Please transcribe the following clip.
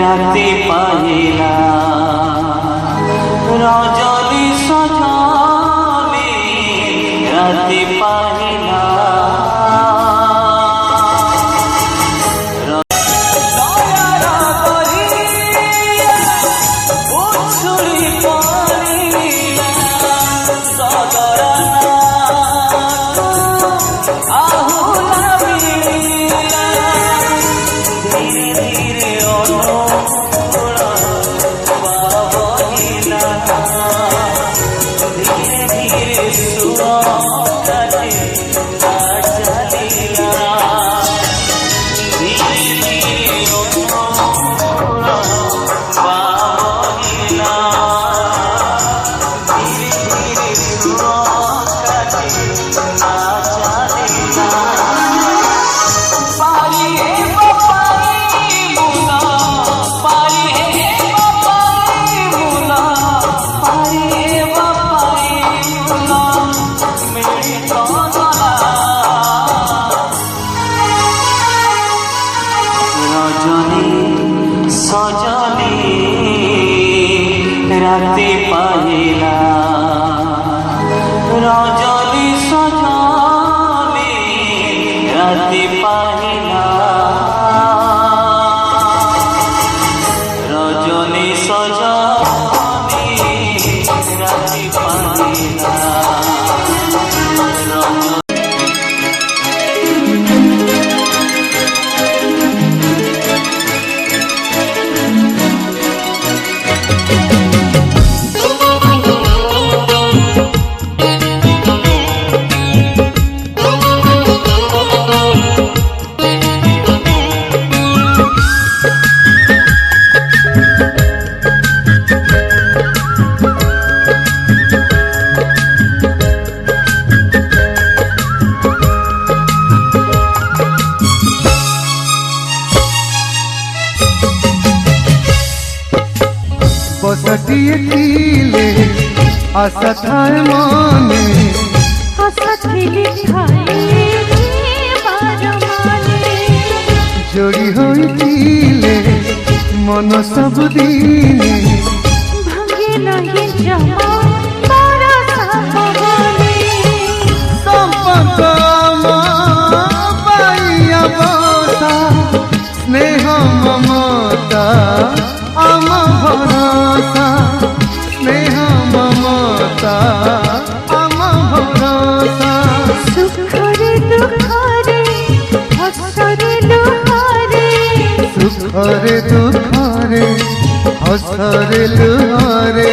राते पाहिला रजनी सजनी राते पाहिला सजनी राते पाहिला रजनी सजनी राते पाहिला रजनी सजनी राते पाहिला। बसटिए खिले आशा थाए मने आशा खिले थाए बार माने जोड़ी होइले मन सब दिने भांगे नहीं जमा तारा साबने संपर्क पाइया बता स्नेह ममता आम भरोसा स्नेह ममता आम भरोसा सुखरे दुखरे हसरे लुहारे सुखरे दुखरे हसरे लुहारे।